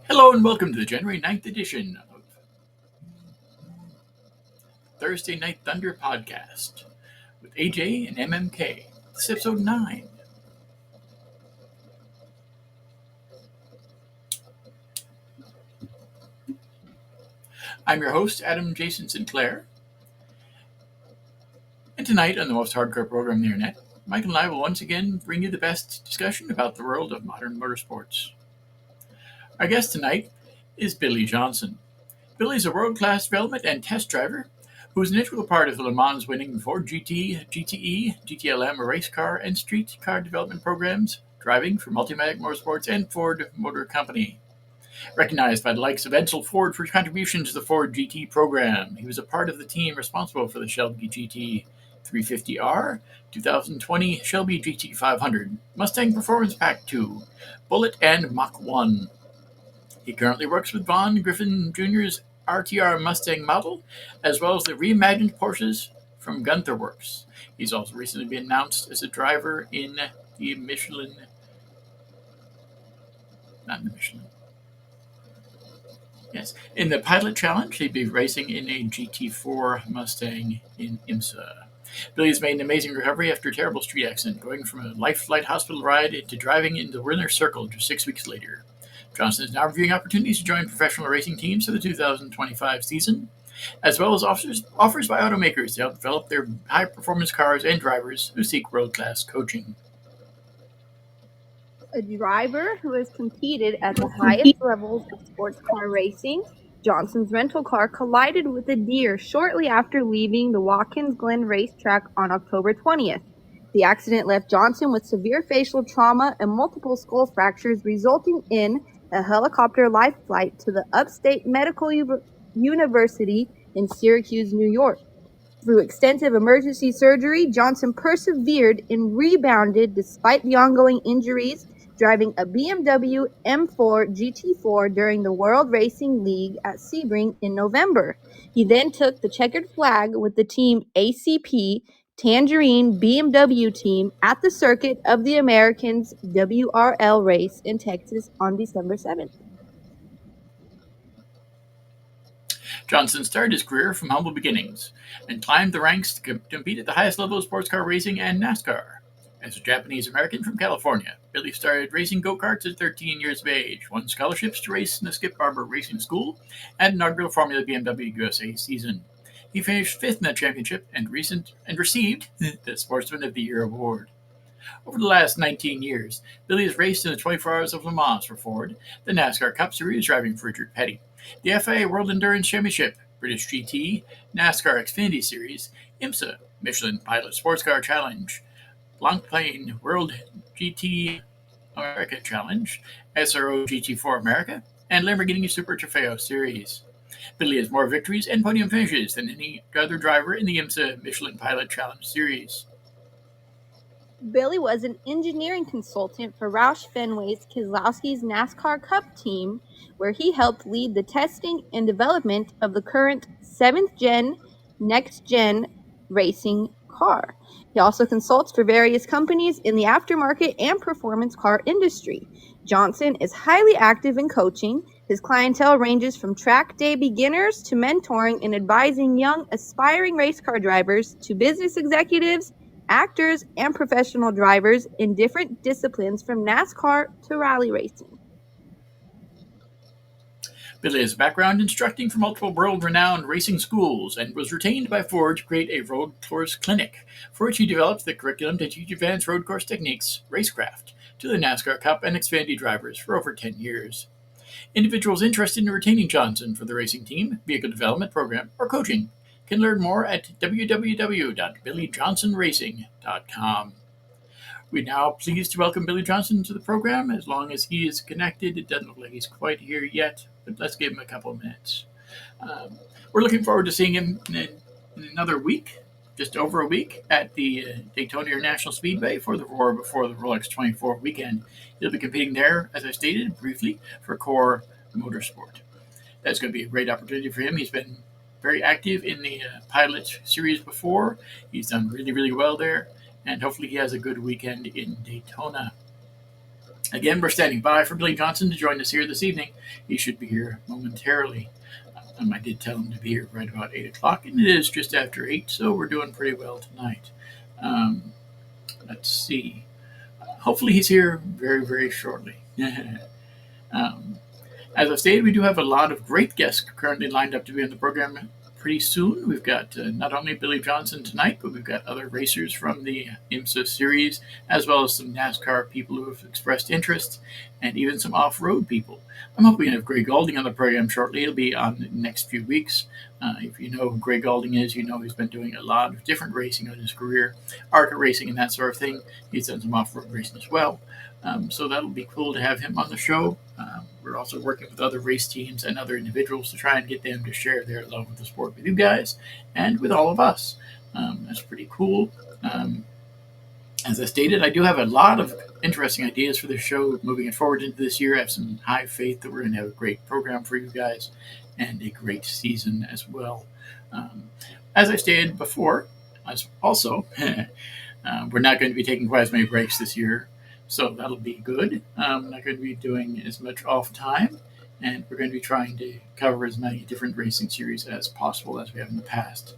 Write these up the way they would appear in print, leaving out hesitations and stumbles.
Hello and welcome to the January 9th edition of Thursday Night Thunder podcast with AJ and MMK. This is episode 9. I'm your host, Adam Jason Sinclair. And tonight on the most hardcore program on the internet, Mike and I will once again bring you the best discussion about the world of modern motorsports. Our guest tonight is Billy Johnson. Billy is a world-class development and test driver who is an integral part of the Le Mans winning Ford GT, GTE, GTLM race car and street car development programs, driving for Multimatic Motorsports and Ford Motor Company. Recognized by the likes of Edsel Ford for his contribution to the Ford GT program, he was a part of the team responsible for the Shelby GT 350R, 2020 Shelby GT 500, Mustang Performance Pack 2, Bullet, and Mach 1. He currently works with Von Griffin Jr.'s RTR Mustang model, as well as the reimagined Porsches from Gunther Works. He's also recently been announced as a driver in the Michelin. Yes, in the Pilot Challenge, he'd be racing in a GT4 Mustang in IMSA. Billy's made an amazing recovery after a terrible street accident, going from a life flight hospital ride to driving in the winner's circle just 6 weeks later. Johnson is now reviewing opportunities to join professional racing teams for the 2025 season, as well as offers by automakers to help develop their high-performance cars and drivers who seek world-class coaching. A driver who has competed at the highest levels of sports car racing, Johnson's rental car collided with a deer shortly after leaving the Watkins Glen racetrack on October 20th. The accident left Johnson with severe facial trauma and multiple skull fractures, resulting in a helicopter life flight to the Upstate Medical University in Syracuse, New York. Through extensive emergency surgery, Johnson persevered and rebounded despite the ongoing injuries, driving a BMW M4 GT4 during the World Racing League at Sebring in November. He then took the checkered flag with the team ACP Tangerine BMW team at the Circuit of the Americans WRL race in Texas on December 7th. Johnson started his career from humble beginnings and climbed the ranks to compete at the highest level of sports car racing and NASCAR. As a Japanese American from California, Billy started racing go-karts at 13 years of age, won scholarships to race in the Skip Barber Racing School and inaugural Formula BMW USA season. He finished 5th in that championship and received the Sportsman of the Year award. Over the last 19 years, Billy has raced in the 24 Hours of Le Mans for Ford, the NASCAR Cup Series driving for Richard Petty, the FIA World Endurance Championship, British GT, NASCAR Xfinity Series, IMSA, Michelin Pilot Sports Car Challenge, Blancpain World GT America Challenge, SRO GT4 America, and Lamborghini Super Trofeo Series. Billy has more victories and podium finishes than any other driver in the IMSA Michelin Pilot Challenge Series. Billy was an engineering consultant for Roush Fenway's Keselowski's NASCAR Cup team, where he helped lead the testing and development of the current 7th-gen, next-gen racing car. He also consults for various companies in the aftermarket and performance car industry. Johnson is highly active in coaching. His clientele ranges from track day beginners to mentoring and advising young, aspiring race car drivers to business executives, actors, and professional drivers in different disciplines from NASCAR to rally racing. Billy has a background instructing for multiple world-renowned racing schools and was retained by Ford to create a road course clinic, for which he developed the curriculum to teach advanced road course techniques, racecraft, to the NASCAR Cup and Xfinity drivers for over 10 years. Individuals interested in retaining Johnson for the racing team, vehicle development program, or coaching can learn more at www.billyjohnsonracing.com. We're now pleased to welcome Billy Johnson to the program. As long as he is connected, it doesn't look like he's quite here yet, but let's give him a couple of minutes. We're looking forward to seeing him in another week, just over a week, at the Daytona International Speedway for the Roar before the Rolex 24 weekend. He'll be competing there, as I stated briefly, for Core Motorsport. That's going to be a great opportunity for him. He's been very active in the Pilot Series before. He's done really, really well there, and hopefully he has a good weekend in Daytona. Again, we're standing by for Billy Johnson to join us here this evening. He should be here momentarily. I did tell him to be here right about 8 o'clock, and it is just after 8, so we're doing pretty well tonight. Let's see. Hopefully he's here very, very shortly. um, as I stated, we do have a lot of great guests currently lined up to be on the program pretty soon. We've got not only Billy Johnson tonight, but we've got other racers from the IMSA series, as well as some NASCAR people who have expressed interest, and even some off-road people. I'm hoping to have Greg Galding on the program shortly. He'll be on the next few weeks. If you know who Greg Galding is, you know he's been doing a lot of different racing in his career, ARCA racing and that sort of thing. He's done some off-road racing as well. So that'll be cool to have him on the show. We're also working with other race teams and other individuals to try and get them to share their love of the sport with you guys and with all of us. That's pretty cool. As I stated, I do have a lot of interesting ideas for this show moving it forward into this year. I have some high faith that we're going to have a great program for you guys and a great season as well. As I stated before, also, we're not going to be taking quite as many breaks this year, so that'll be good. I'm not going to be doing as much off time, and we're going to be trying to cover as many different racing series as possible as we have in the past.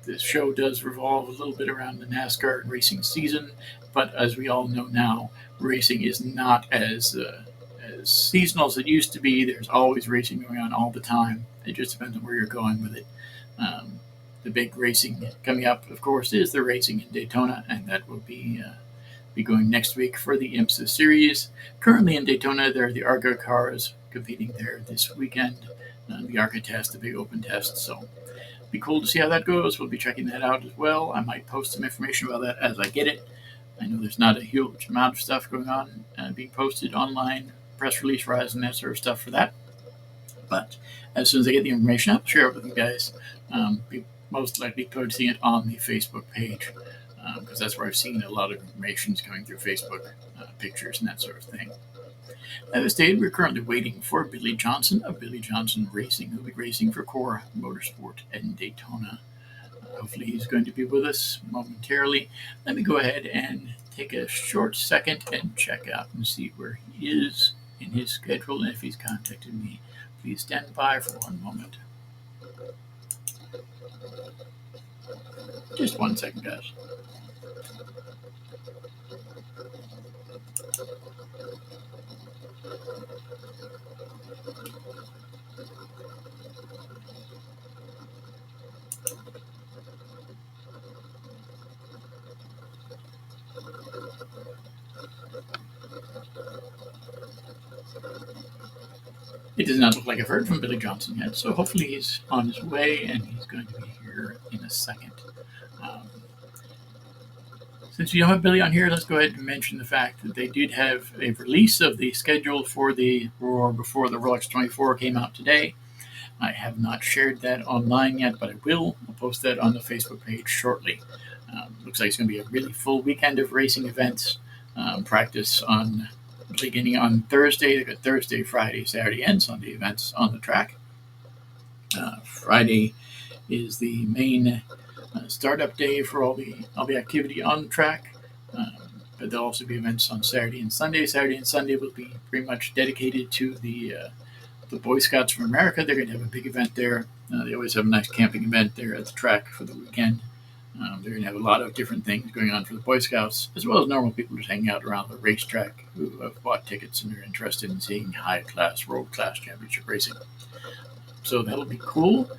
The show does revolve a little bit around the NASCAR racing season, but as we all know now, racing is not as seasonal as it used to be. There's always racing going on all the time. It just depends on where you're going with it. The big racing coming up, of course, is the racing in Daytona, and that will be going next week for the IMSA series. Currently in Daytona, there are the ARCA cars competing there this weekend. The ARCA test, the big open test, so be cool to see how that goes. We'll be checking that out as well. I might post some information about that as I get it. I know there's not a huge amount of stuff going on being posted online, press release rise and that sort of stuff for that. But as soon as I get the information, I'll share it with you guys. Be most likely posting it on the Facebook page because that's where I've seen a lot of information coming through Facebook, pictures and that sort of thing. At this stage, we're currently waiting for Billy Johnson of Billy Johnson Racing, who'll be racing for Core Motorsport in Daytona. Hopefully he's going to be with us momentarily. Let me go ahead and take a short second and check out and see where he is in his schedule and if he's contacted me. Please stand by for one moment. Just 1 second, guys. It does not look like I've heard from Billy Johnson yet, so hopefully he's on his way and he's going to be here in a second. Since we don't have Billy on here, let's go ahead and mention the fact that they did have a release of the schedule for the Roar before the Rolex 24 came out today. I have not shared that online yet, but I will. I'll post that on the Facebook page shortly. Looks like it's going to be a really full weekend of racing events. Practice on beginning on Thursday. They've got Thursday, Friday, Saturday, and Sunday events on the track. Friday is the main startup day for all the activity on the track. But there'll also be events on Saturday and Sunday. Saturday and Sunday will be pretty much dedicated to the Boy Scouts from America. They're going to have a big event there. They always have a nice camping event there at the track for the weekend. They're going to have a lot of different things going on for the Boy Scouts, as well as normal people just hanging out around the racetrack who have bought tickets and are interested in seeing high-class, world-class championship racing. So that'll be cool.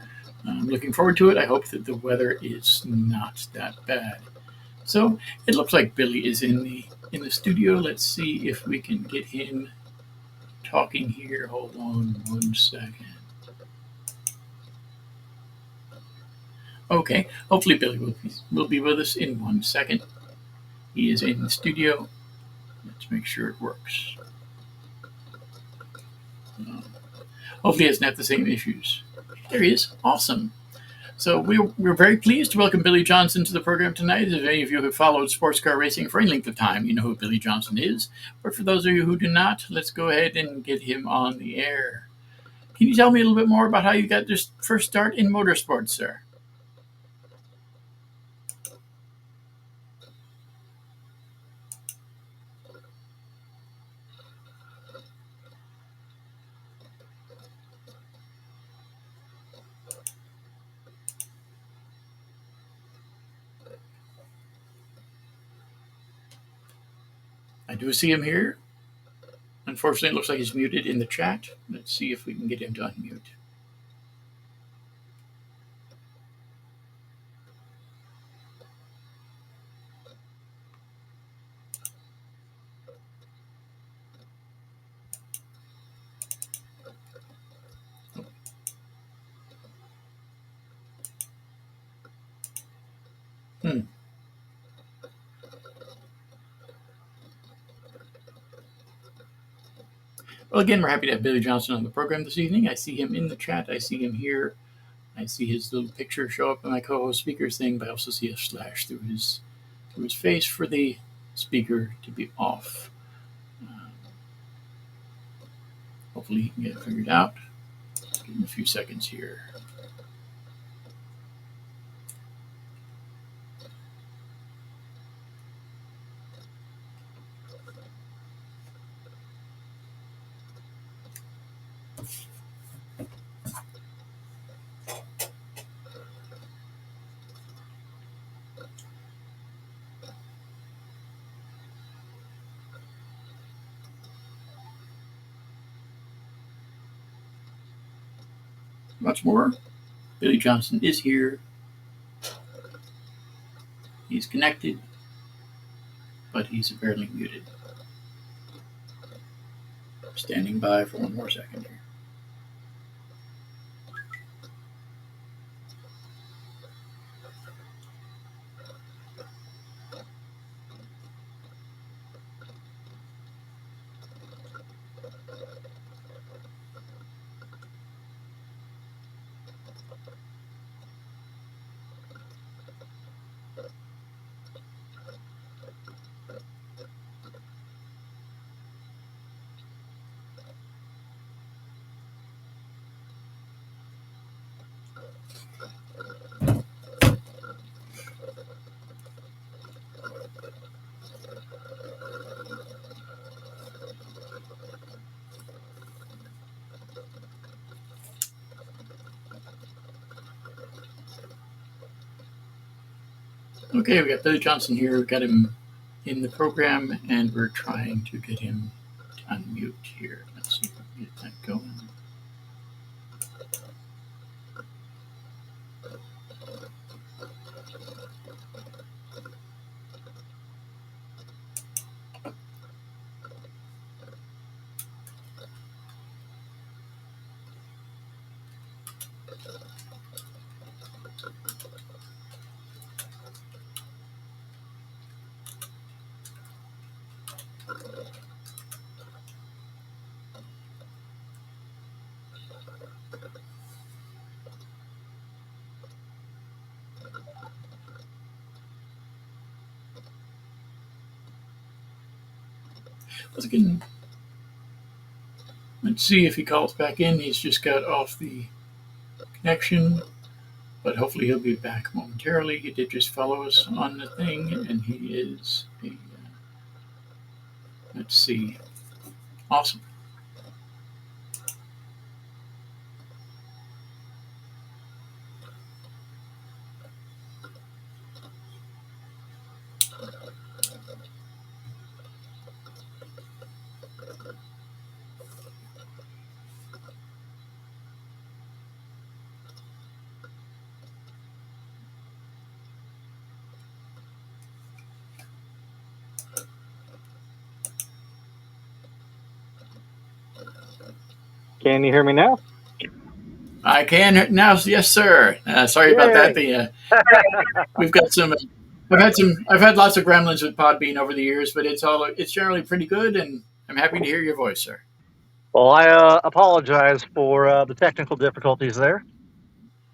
I'm looking forward to it. I hope that the weather is not that bad. So it looks like Billy is in the studio. Let's see if we can get him talking here. Hold on 1 second. Okay, hopefully Billy will be with us in 1 second. He is in the studio. Let's make sure it works. Hopefully he doesn't have the same issues. There he is. Awesome. So we're very pleased to welcome Billy Johnson to the program tonight. If any of you have followed sports car racing for any length of time, you know who Billy Johnson is. But for those of you who do not, let's go ahead and get him on the air. Can you tell me a little bit more about how you got your first start in motorsports, sir? I do see him here. Unfortunately, it looks like he's muted in the chat. Let's see if we can get him to unmute. Hmm. Well, again, we're happy to have Billy Johnson on the program this evening. I see him in the chat. I see him here. I see his little picture show up in my co-host speakers thing, but I also see a slash through his face for the speaker to be off. Hopefully, he can get it figured out. Give him a few seconds here. Much more. Billy Johnson is here. He's connected, but he's apparently muted. Standing by for one more second here. Okay, we got Billy Johnson here. We've got him in the program, and we're trying to get him to unmute here. Let's see if we can get that going. Let's see if he calls back in. He's just got off the connection, but hopefully he'll be back momentarily. He did just follow us on the thing, and he is let's see, awesome. Can you hear me now? I can now, yes, sir. Sorry about that. We've got some. I've had lots of gremlins with Podbean over the years, but it's generally pretty good, and I'm happy to hear your voice, sir. Well, I apologize for the technical difficulties there.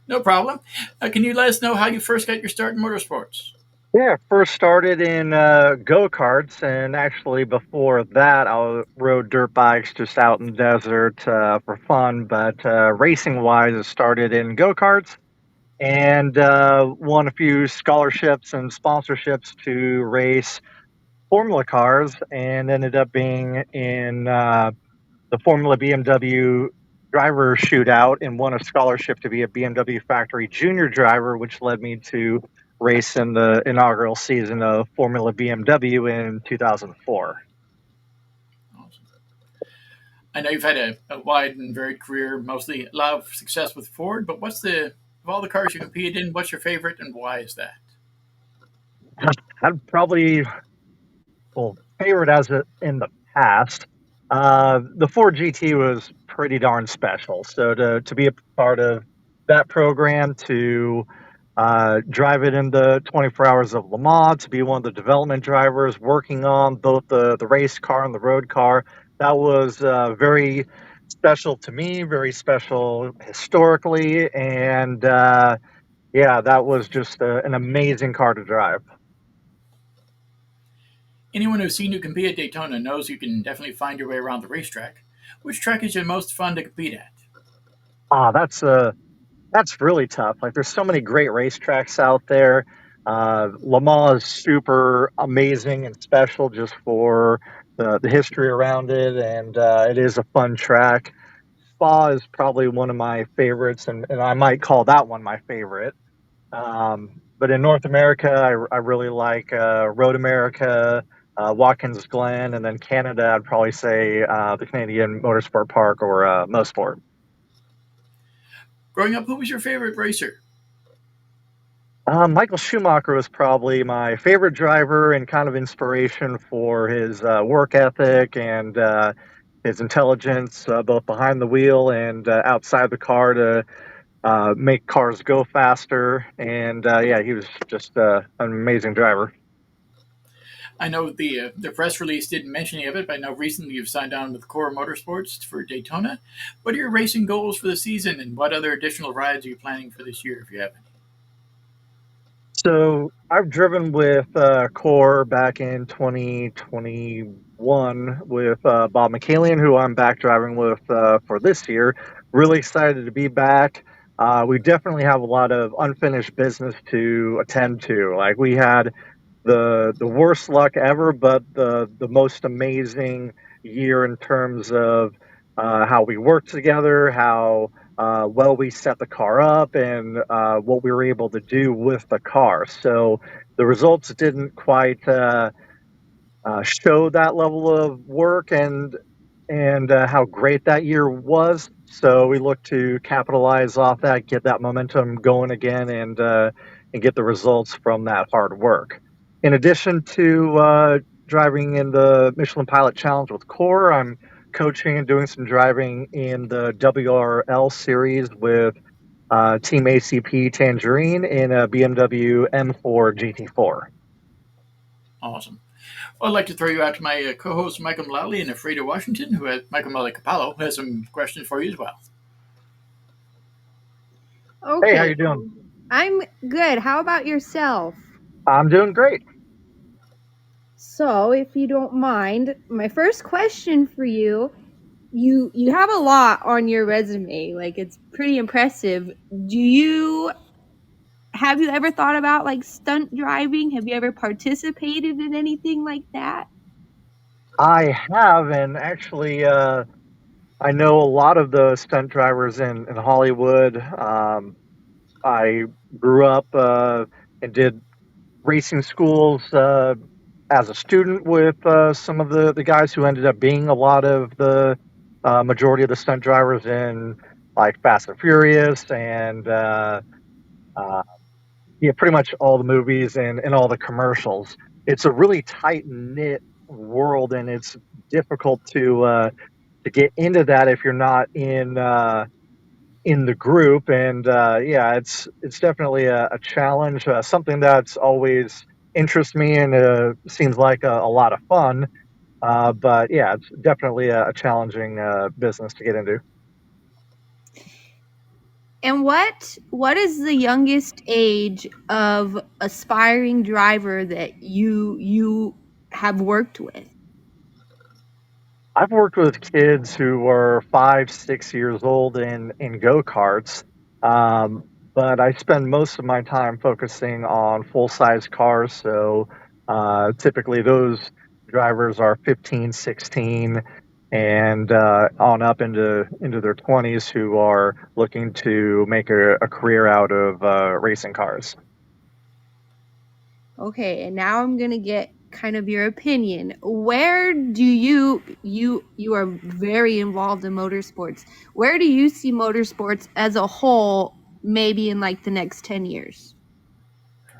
No problem. Can you let us know how you first got your start in motorsports? Yeah, first started in go-karts, and actually before that, I rode dirt bikes just out in the desert for fun. But racing-wise, I started in go-karts and won a few scholarships and sponsorships to race Formula cars, and ended up being in the Formula BMW driver shootout and won a scholarship to be a BMW factory junior driver, which led me to race in the inaugural season of Formula BMW in 2004. I know you've had a wide and varied career, mostly a lot of success with Ford, but what's the, of all the cars you competed in, what's your favorite and why is that? I'd probably, well, favorite as in the past. The Ford GT was pretty darn special. So to be a part of that program, to drive it in the 24 hours of Le Mans, to be one of the development drivers working on both the race car and the road car, that was very special to me, very special historically, and yeah, that was just an amazing car to drive. Anyone who's seen you compete at Daytona knows you can definitely find your way around the racetrack. Which track is your most fun to compete at? Ah, that's really tough. Like, there's so many great racetracks out there. Le Mans is super amazing and special just for the history around it, and it is a fun track. Spa is probably one of my favorites, and I might call that one my favorite. But in North America, I really like Road America, Watkins Glen, and then Canada, I'd probably say the Canadian Motorsport Park or Mosport. Growing up, who was your favorite racer? Michael Schumacher was probably my favorite driver and kind of inspiration for his work ethic and his intelligence, both behind the wheel and outside the car to make cars go faster. And yeah, he was just an amazing driver. I know the press release didn't mention any of it, but I know recently you've signed on with Core Motorsports for Daytona. What are your racing goals for the season, and what other additional rides are you planning for this year, if you have any? So I've driven with Core back in 2021 with Bob McCallion, who I'm back driving with for this year. Really excited to be back. We definitely have a lot of unfinished business to attend to. Like, we had the worst luck ever, but the most amazing year in terms of how we worked together, how well we set the car up, and what we were able to do with the car. So the results didn't quite show that level of work and how great that year was. So we look to capitalize off that, get that momentum going again, and get the results from that hard work. In addition to driving in the Michelin Pilot Challenge with Core, I'm coaching and doing some driving in the WRL series with Team ACP Tangerine in a BMW M4 GT4. Awesome. Well, I'd like to throw you out to my co-host Michael Mullally in Freda, Washington, who has Michael Mullally Capallo, who has some questions for you as well. Hey, how Okay, you doing? I'm good. How about yourself? I'm doing great. So, if you don't mind, my first question for you, you have a lot on your resume. Like, it's pretty impressive. Do you have you ever thought about like stunt driving? Have you ever participated in anything like that? I have, and actually, I know a lot of the stunt drivers in Hollywood. I grew up and did racing schools as a student with some of the guys who ended up being a lot of the majority of the stunt drivers in like Fast and Furious and uh, yeah, pretty much all the movies and all the commercials. It's a really tight knit world, and it's difficult to get into that if you're not in the group. And yeah, it's definitely a challenge, something that's always interests me and seems like a lot of fun. But yeah, it's definitely a challenging business to get into. And what is the youngest age of aspiring driver that you have worked with? I've worked with kids who were 5, 6 years old in go karts, but I spend most of my time focusing on full size cars. So typically, those drivers are 15, 16, and on up into their 20s, who are looking to make a career out of racing cars. Okay, and now I'm gonna get kind of your opinion. Where do you are very involved in motorsports. Where do you see motorsports as a whole maybe in like the next 10 years?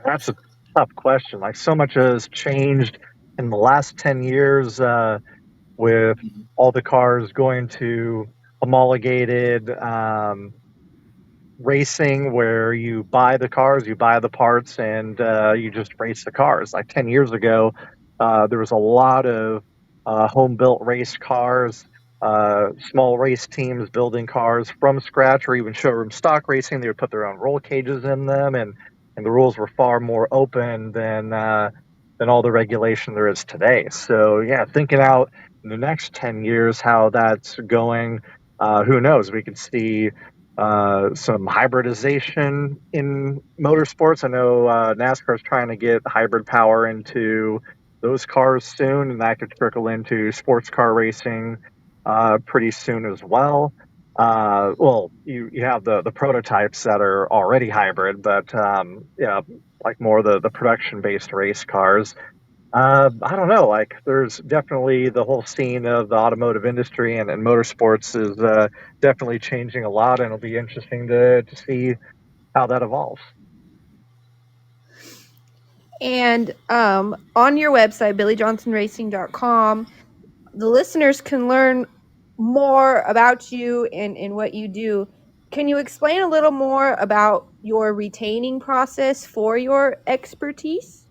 That's a tough question. Like so much has changed in the last 10 years with Mhm. all the cars going to homologated racing where you buy the cars, you buy the parts, and you just race the cars. Like 10 years ago, there was a lot of home built race cars, small race teams building cars from scratch or even showroom stock racing. They would put their own roll cages in them, and the rules were far more open than all the regulation there is today. So, yeah, thinking out in the next 10 years how that's going, who knows? We could see some hybridization in motorsports. I know NASCAR is trying to get hybrid power into those cars soon, and that could trickle into sports car racing pretty soon as well. Well, you have the prototypes that are already hybrid, but yeah, like more the production based race cars. I don't know. Like, there's definitely the whole scene of the automotive industry and motorsports is definitely changing a lot, and it'll be interesting to see how that evolves. And on your website, billyjohnsonracing.com, the listeners can learn more about you and what you do. Can you explain a little more about your retaining process for your expertise?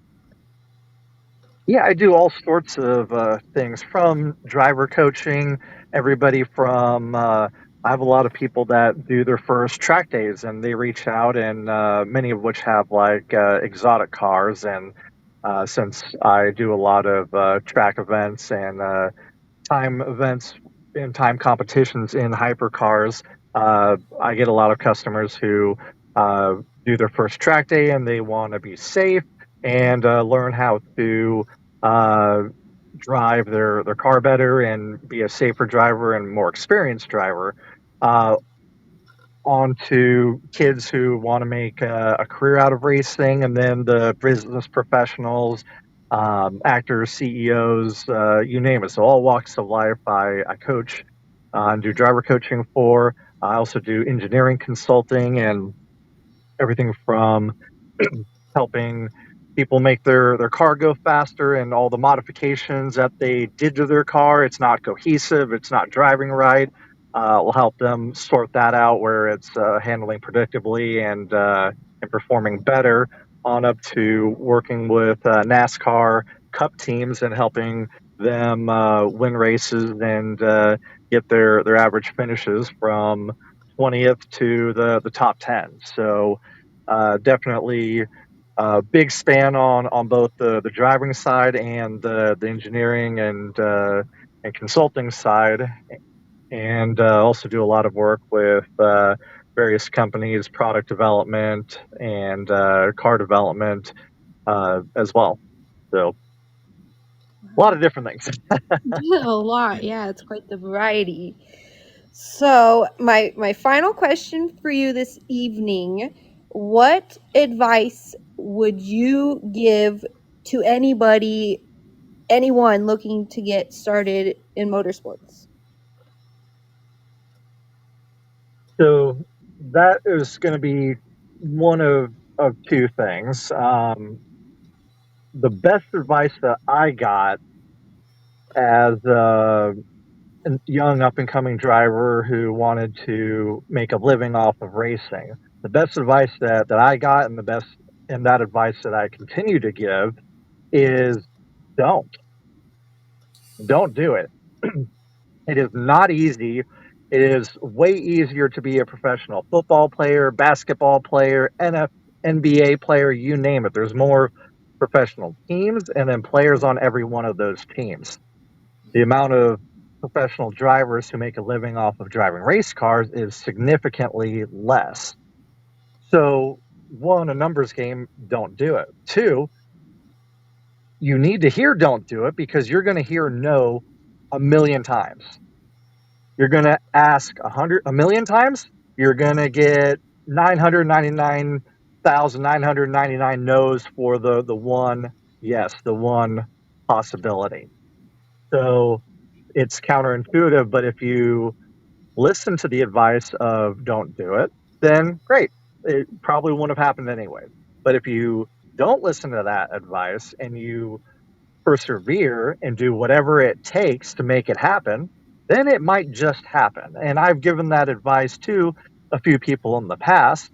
Yeah, I do all sorts of things from driver coaching, everybody from. I have a lot of people that do their first track days and they reach out, and many of which have like exotic cars. And since I do a lot of track events and time events and time competitions in hypercars, I get a lot of customers who uh, do their first track day and they want to be safe and learn how to uh, drive their car better and be a safer driver and more experienced driver. Uh, on to kids who want to make a career out of racing, and then the business professionals, actors, CEOs, you name it. So all walks of life, I coach and do driver coaching for. I also do engineering consulting and everything from helping people make their car go faster and all the modifications that they did to their car. It's not cohesive. It's not driving right. We'll help them sort that out where it's handling predictably and performing better. On up to working with NASCAR Cup teams and helping them win races and get their average finishes from 20th to the top 10. So definitely big span on both the driving side and the engineering and consulting side, and also do a lot of work with various companies, product development and car development as well. So a lot of different things. A lot, yeah, it's quite the variety. So, my final question for you this evening, what advice would you give to anyone looking to get started in motorsports? So that is going to be one of two things. The best advice that I got as a young up and coming driver who wanted to make a living off of racing. The best advice that I got and that advice that I continue to give is don't. Don't do it. It is not easy. It is way easier to be a professional football player, basketball player, NBA player, you name it. There's more professional teams and then players on every one of those teams. The amount of professional drivers who make a living off of driving race cars is significantly less. So, one, a numbers game, don't do it. Two, you need to hear don't do it because you're going to hear no a million times. You're going to ask a million times, you're going to get 999,999 no's for the one yes, the one possibility. So it's counterintuitive, but if you listen to the advice of don't do it, then great. It probably wouldn't have happened anyway. But if you don't listen to that advice and you persevere and do whatever it takes to make it happen, then it might just happen. And I've given that advice to a few people in the past,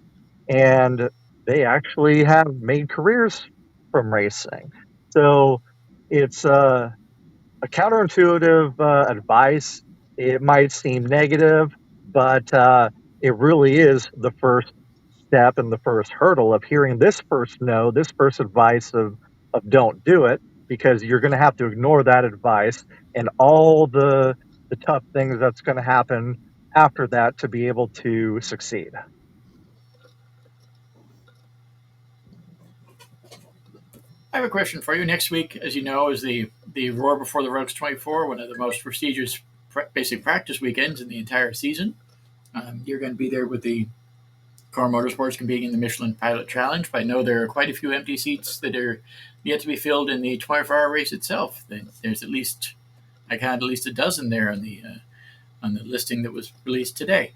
and they actually have made careers from racing. So it's a counterintuitive advice. It might seem negative, but it really is the first step and the first hurdle of hearing this first no, this first advice of don't do it, because you're going to have to ignore that advice and all the tough things that's going to happen after that to be able to succeed. I have a question for you. Next week, as you know, is the Roar Before the Rugs 24, one of the most prestigious basic practice weekends in the entire season. You're going to be there with the Car Motorsports competing in the Michelin Pilot Challenge, but I know there are quite a few empty seats that are yet to be filled in the 24-hour race itself. There's at least I counted at least a dozen there on the listing that was released today.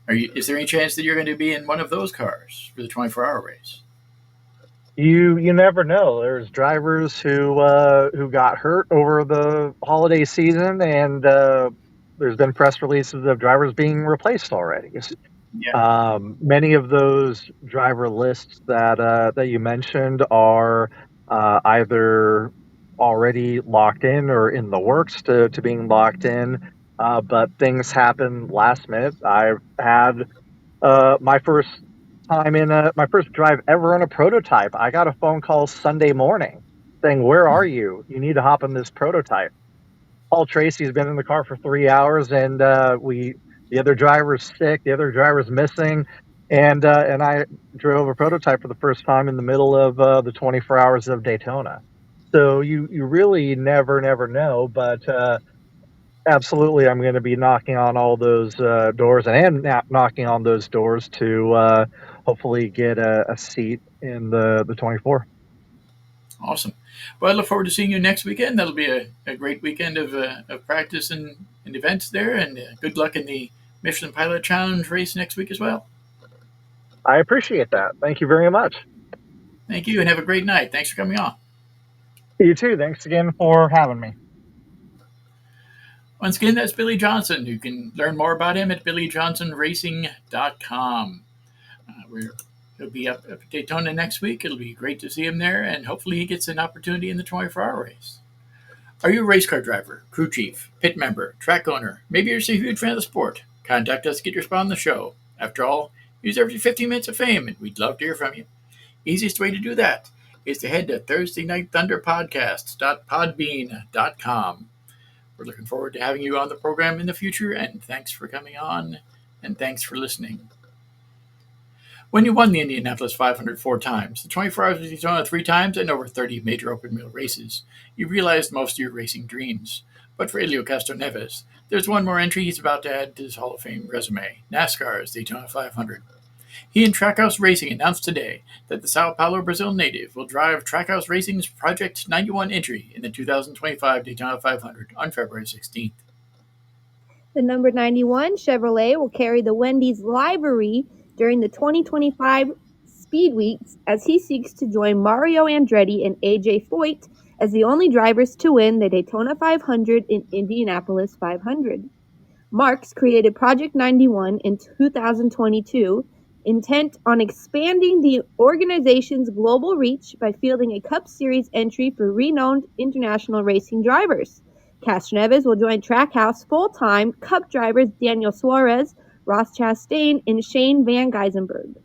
Is there any chance that you're going to be in one of those cars for the 24-hour race? You never know. There's drivers who got hurt over the holiday season, and there's been press releases of drivers being replaced already. Yeah. Many of those driver lists that you mentioned are either already locked in or in the works to being locked in. But things happen last minute. I've had my first time in my first drive ever on a prototype. I got a phone call Sunday morning saying, "Where are you? You need to hop in this prototype." Paul Tracy's been in the car for 3 hours, and the other driver's sick, the other driver's missing, and I drove a prototype for the first time in the middle of the 24 hours of Daytona. So you really never know, but absolutely, I'm going to be knocking on all those doors, and am knocking on those doors to hopefully get a seat in the 24. Awesome. Well, I look forward to seeing you next weekend. That'll be a great weekend of practice and events there, and good luck in the Michelin Pilot Challenge race next week as well. I appreciate that. Thank you very much. Thank you, and have a great night. Thanks for coming on. You too. Thanks again for having me. Once again, that's Billy Johnson. You can learn more about him at billyjohnsonracing.com. He'll be up at Daytona next week. It'll be great to see him there, and hopefully he gets an opportunity in the 24-hour race. Are you a race car driver, crew chief, pit member, track owner? Maybe you're just a huge fan of the sport. Contact us to get your spot on the show. After all, you deserve your 15 minutes of fame, and we'd love to hear from you. Easiest way to do that is to head to Thursday Night Thunder Podcast.podbean.com. We're looking forward to having you on the program in the future, and thanks for coming on, and thanks for listening. When you won the Indianapolis 500 4 times, the 24 Hours of Daytona 3 times, and over 30 major open wheel races, you realized most of your racing dreams. But for Elio Castroneves, there's one more entry he's about to add to his Hall of Fame resume: NASCAR's Daytona 500. He and Trackhouse Racing announced today that the Sao Paulo, Brazil native will drive Trackhouse Racing's Project 91 entry in the 2025 Daytona 500 on February 16th. The number 91 Chevrolet will carry the Wendy's livery during the 2025 Speed Weeks as he seeks to join Mario Andretti and AJ Foyt as the only drivers to win the Daytona 500 and Indianapolis 500. Marks created Project 91 in 2022, intent on expanding the organization's global reach by fielding a Cup Series entry for renowned international racing drivers. Castroneves will join Trackhouse full-time Cup drivers Daniel Suarez, Ross Chastain, and Shane Van Geysenberg.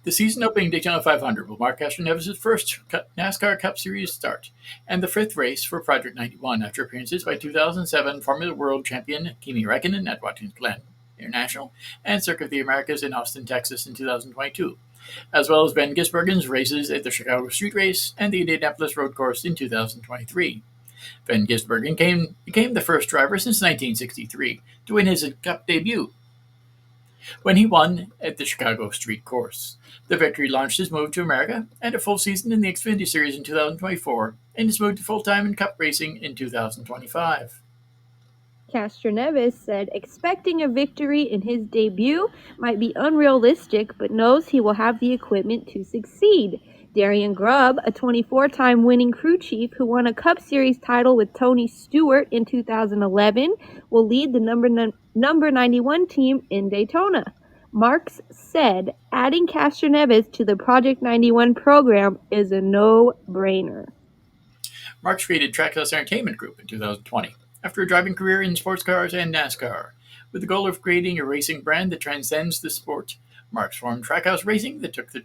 The season-opening Daytona 500 will mark Castroneves' first NASCAR Cup Series start and the fifth race for Project 91 after appearances by 2007 Formula World champion Kimi Räikkönen at Watkins Glen International and Circuit of the Americas in Austin, Texas in 2022, as well as Ben Gisbergen's races at the Chicago Street Race and the Indianapolis Road Course in 2023. Van Gisbergen became the first driver since 1963 to win his Cup debut. when he won at the Chicago Street Course. The victory launched his move to America and a full season in the Xfinity Series in 2024, and his move to full-time in Cup racing in 2025. Castroneves said expecting a victory in his debut might be unrealistic, but knows he will have the equipment to succeed. Darian Grubb, a 24-time winning crew chief who won a Cup Series title with Tony Stewart in 2011, will lead the number 91 team in Daytona. Marks said adding Castroneves to the Project 91 program is a no-brainer. Marks created Trackhouse Entertainment Group in 2020 after a driving career in sports cars and NASCAR. With the goal of creating a racing brand that transcends the sport, Marks formed Trackhouse Racing that took to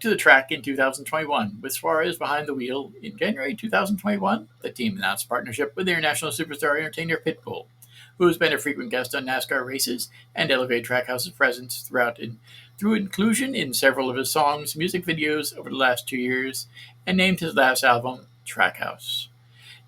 the track in 2021, with Suarez behind the wheel. In January 2021, the team announced partnership with international superstar entertainer Pitbull, who has been a frequent guest on NASCAR races and elevated Trackhouse's presence through inclusion in several of his songs, music videos over the last 2 years, and named his last album Trackhouse.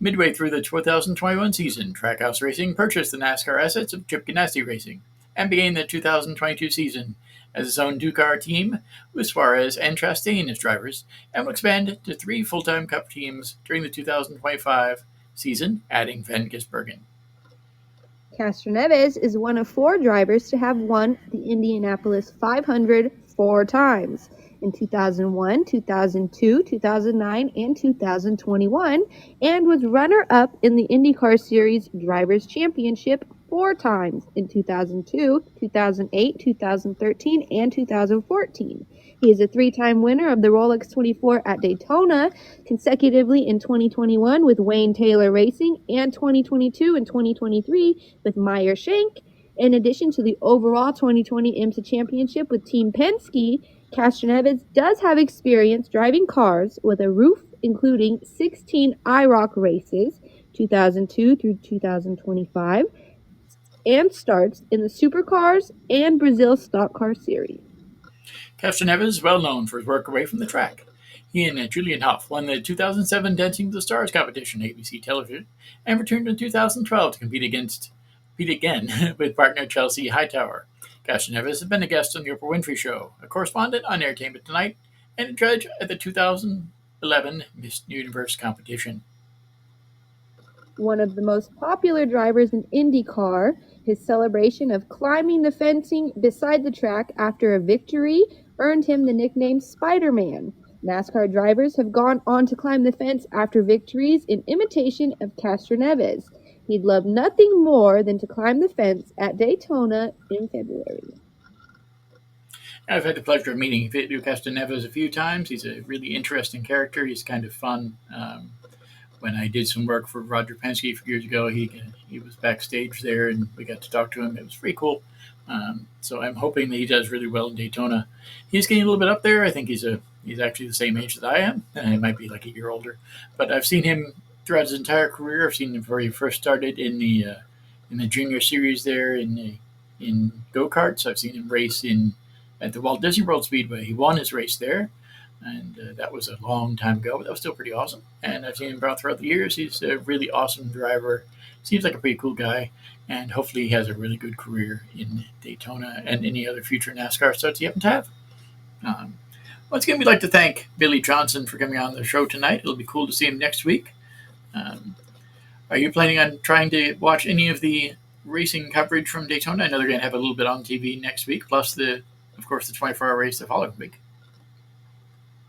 Midway through the 2021 season, Trackhouse Racing purchased the NASCAR assets of Chip Ganassi Racing and began the 2022 season as its own two-car team with Suarez and Chastain as drivers, and will expand to 3 full-time Cup teams during the 2025 season, adding Van Gisbergen. Castroneves is one of 4 drivers to have won the Indianapolis 500 4 times in 2001, 2002, 2009, and 2021, and was runner-up in the IndyCar Series Drivers' Championship 4 times in 2002, 2008, 2013, and 2014. He is a 3-time winner of the Rolex 24 at Daytona, consecutively in 2021 with Wayne Taylor Racing, and 2022 and 2023 with Meyer Shank. In addition to the overall 2020 IMSA Championship with Team Penske, Castroneves does have experience driving cars with a roof including 16 IROC races, 2002 through 2025, and starts in the Supercars and Brazil Stock Car Series. Castroneves is well known for his work away from the track. He and Julian Hough won the 2007 Dancing with the Stars competition on ABC television and returned in 2012 to compete again with partner Chelsea Hightower. Castroneves has been a guest on The Oprah Winfrey Show, a correspondent on Entertainment Tonight, and a judge at the 2011 Miss Universe competition. One of the most popular drivers in IndyCar, his celebration of climbing the fencing beside the track after a victory earned him the nickname Spider-Man. NASCAR drivers have gone on to climb the fence after victories in imitation of Castroneves. He'd love nothing more than to climb the fence at Daytona in February. I've had the pleasure of meeting Felipe Castroneves a few times. He's a really interesting character. He's kind of fun. When I did some work for Roger Penske a few years ago, he was backstage there, and we got to talk to him. It was pretty cool. So I'm hoping that he does really well in Daytona. He's getting a little bit up there. I think he's actually the same age that I am. He might be like a year older, but I've seen him throughout his entire career. I've seen him before he first started in the junior series there in go karts. I've seen him race at the Walt Disney World Speedway. He won his race there, and that was a long time ago, but that was still pretty awesome. And I've seen him throughout the years. He's a really awesome driver. Seems like a pretty cool guy, and hopefully he has a really good career in Daytona and any other future NASCAR starts he happens to have. Once again, we'd like to thank Billy Johnson for coming on the show tonight. It'll be cool to see him next week. Are you planning on trying to watch any of the racing coverage from Daytona? I know they're going to have a little bit on TV next week, plus of course, the 24-hour race the following week.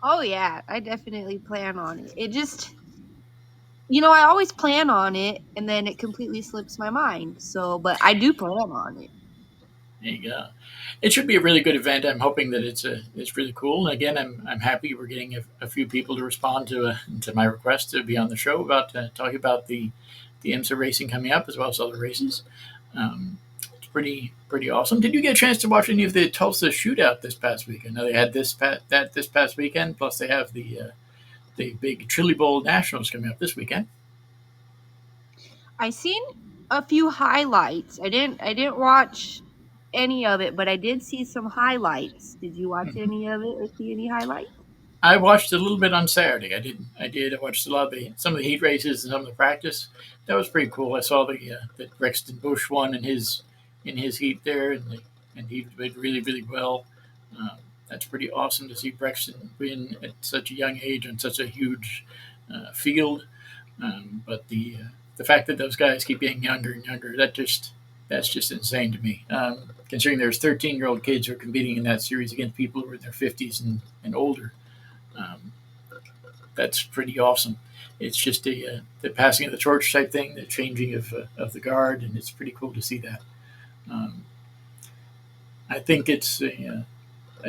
Oh, yeah, I definitely plan on it. It just, I always plan on it, and then it completely slips my mind. So, but I do plan on it. There you go. It should be a really good event. I'm hoping that it's really cool. And again, I'm happy we're getting a few people to respond to my request to be on the show about talking about the IMSA racing coming up as well as other races. It's pretty awesome. Did you get a chance to watch any of the Tulsa shootout this past week? I know they had this past weekend. Plus, they have the big Chili Bowl Nationals coming up this weekend. I seen a few highlights. I didn't watch any of it, but I did see some highlights. Did you watch any of it or see any highlights? I watched a little bit on Saturday. I did. I watched some of the heat races and some of the practice. That was pretty cool. I saw that Rexton Busch won in his heat there, and and he did really, really well. Um, that's pretty awesome to see Brexton win at such a young age on such a huge field. But the fact that those guys keep getting younger and younger, that's just insane to me. Considering there's 13-year-old kids who are competing in that series against people who are in their 50s and older, um, that's pretty awesome. It's just the passing of the torch type thing, the changing of the guard, and it's pretty cool to see that. Um, I think it's a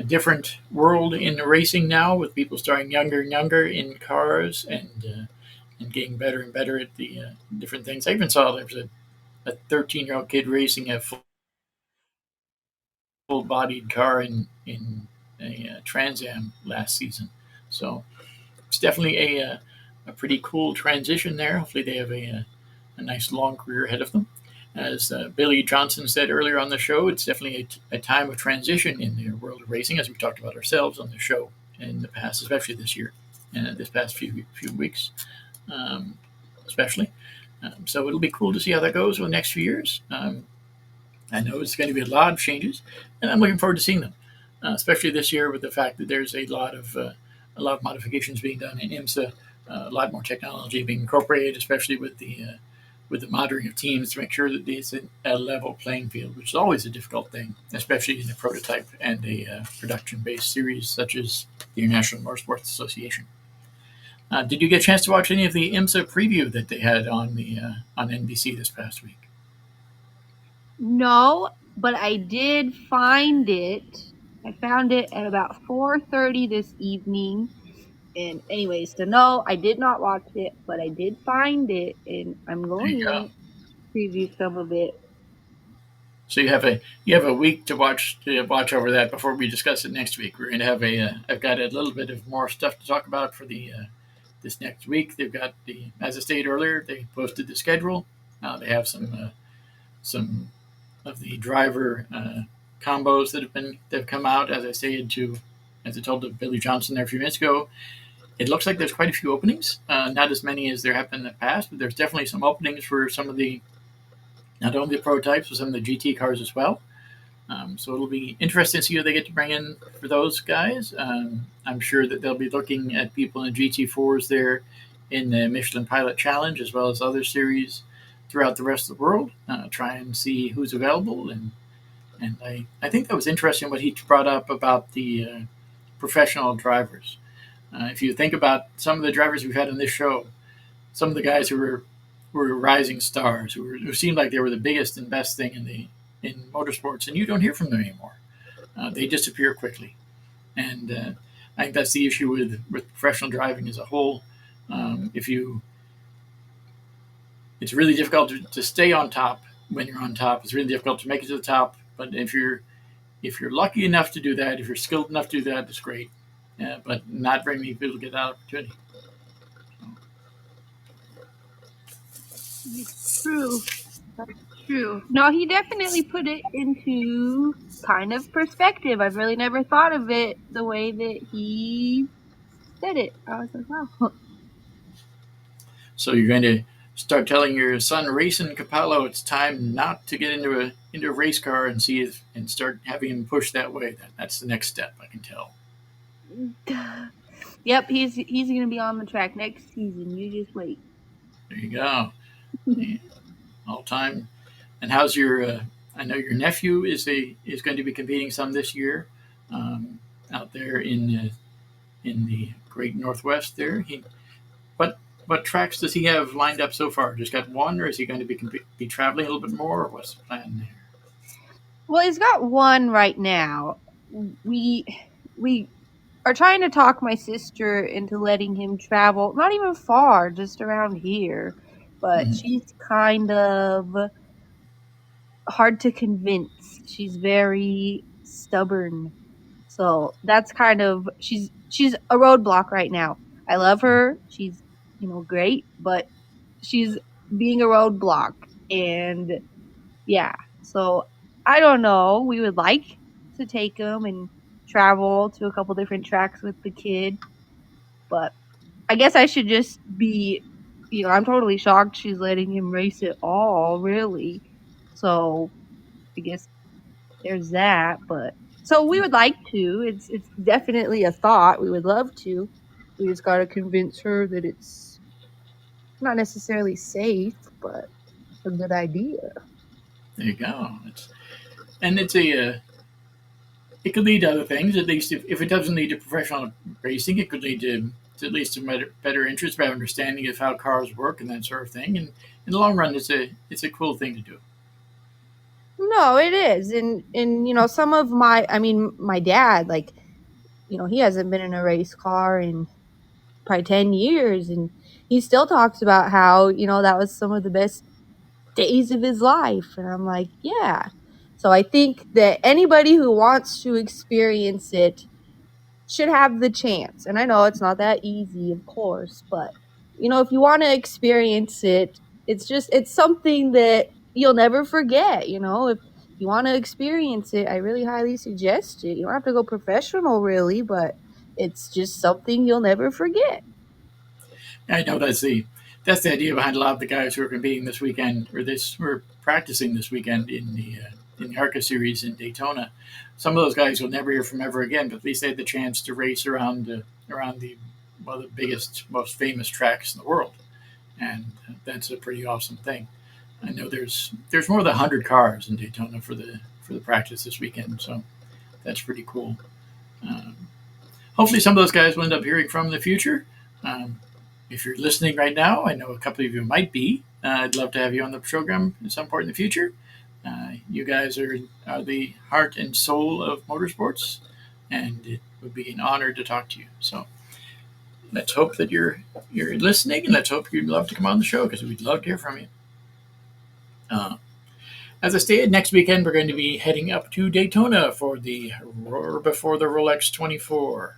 different world in racing now, with people starting younger and younger in cars and getting better and better at the different things. I even saw there was a 13-year-old kid racing a full-bodied car in a Trans Am last season. So it's definitely a pretty cool transition there. Hopefully, they have a nice long career ahead of them. As Billy Johnson said earlier on the show, it's definitely a time of transition in the world of racing, as we talked about ourselves on the show in the past, especially this year and this past few weeks, um, especially. So it'll be cool to see how that goes over the next few years. I know it's going to be a lot of changes, and I'm looking forward to seeing them, especially this year with the fact that there's a lot of modifications being done in IMSA, a lot more technology being incorporated, especially with the monitoring of teams to make sure that it's a level playing field, which is always a difficult thing, especially in a prototype and a production-based series such as the International Motorsports Association. Did you get a chance to watch any of the IMSA preview that they had on NBC this past week? No, but I did find it. I found it at about 4:30 this evening. And anyways, to know I did not watch it, but I did find it, and I'm There you going go. to preview some of it. So you have a week to watch over that before we discuss it next week. We're going to have I've got a little bit of more stuff to talk about for the this next week. They've got the as I stated earlier, they posted the schedule. They have some of the driver combos that have come out. As I told Billy Johnson there a few minutes ago, it looks like there's quite a few openings. Not as many as there have been in the past, but there's definitely some openings for some of the not only the prototypes but some of the GT cars as well. So it'll be interesting to see who they get to bring in for those guys. I'm sure that they'll be looking at people in the GT4s there in the Michelin Pilot Challenge as well as other series throughout the rest of the world. Try and see who's available, and I think that was interesting what he brought up about the professional drivers. If you think about some of the drivers we've had on this show, some of the guys who were rising stars, who seemed like they were the biggest and best thing in motorsports, and you don't hear from them anymore. They disappear quickly, and I think that's the issue with professional driving as a whole. If you, it's really difficult to stay on top when you're on top. It's really difficult to make it to the top. But if you're lucky enough to do that, if you're skilled enough to do that, it's great. But not very many people get that opportunity. True. That's true. No, he definitely put it into kind of perspective. I've really never thought of it the way that he said it. I was like, wow. So you're going to start telling your son Racing Capello it's time not to get into a race car and see if and start having him push that way. That's the next step. I can tell. Yep, he's gonna be on the track next season. You just wait. There you go. All time. And how's your? I know your nephew is going to be competing some this year, out there in the Great Northwest. There, what tracks does he have lined up so far? Just got one, or is he going to be traveling a little bit more? Or what's the plan there? Well, he's got one right now. We we are trying to talk my sister into letting him travel, not even far, just around here. But Mm-hmm. she's kind of hard to convince. She's very stubborn. So that's kind of she's a roadblock right now. I love her. She's, great, but she's being a roadblock, and yeah. So I don't know. We would like to take him and travel to a couple different tracks with the kid, but I guess I should just be, I'm totally shocked she's letting him race at all, really. So I guess there's that. But so we would like to. It's definitely a thought. We would love to. We just got to convince her that it's not necessarily safe, but a good idea. There you go. And it's a it could lead to other things. At least if it doesn't lead to professional racing, it could lead to at least a better interest, better understanding of how cars work and that sort of thing. And in the long run, it's a cool thing to do. No, it is. And some of my dad, like, he hasn't been in a race car in probably 10 years, and he still talks about how, that was some of the best days of his life. And I'm like, yeah. So I think that anybody who wants to experience it should have the chance. And I know it's not that easy, of course, but if you want to experience it, it's something that you'll never forget. If you want to experience it, I really highly suggest it. You don't have to go professional, really, but it's just something you'll never forget. I know that's the idea behind a lot of the guys who are competing this weekend or this who are practicing this weekend in the ARCA series in Daytona. Some of those guys you'll never hear from ever again, but at least they had the chance to race around the one of the biggest, most famous tracks in the world, and that's a pretty awesome thing. I know there's more than 100 cars in Daytona for the practice this weekend, so that's pretty cool. Um, Hopefully, some of those guys will end up hearing from in the future. Um, if you're listening right now, I know a couple of you might be. I'd love to have you on the program at some point in the future. You guys are the heart and soul of motorsports, and it would be an honor to talk to you. So let's hope that you're listening, and let's hope you'd love to come on the show because we'd love to hear from you. Uh, as I stated, next weekend we're going to be heading up to Daytona for the Roar Before the Rolex 24.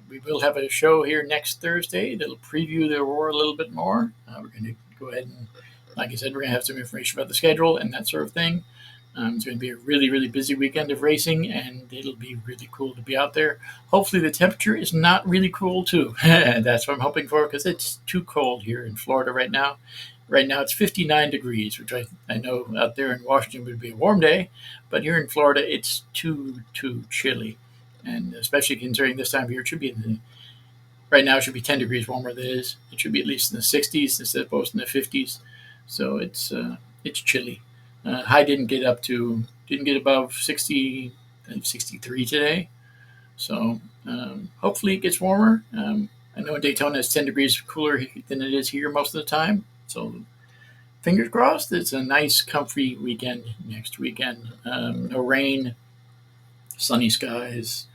We will have a show here next Thursday that'll preview the Roar a little bit more. We're going to go ahead and, like I said, we're going to have some information about the schedule and that sort of thing. It's going to be a really, really busy weekend of racing, and it'll be really cool to be out there. Hopefully, the temperature is not really cool, too. That's what I'm hoping for because it's too cold here in Florida right now. Right now, it's 59 degrees, which I know out there in Washington would be a warm day, but here in Florida, it's too chilly. And especially considering this time of year, it should be right now, it should be 10 degrees warmer than it is. It should be at least in the 60s instead of both in the 50s. So it's chilly. High didn't get above 60, 63 today. So hopefully it gets warmer. I know in Daytona it's 10 degrees cooler than it is here most of the time. So fingers crossed, it's a nice, comfy weekend next weekend. No rain, sunny skies,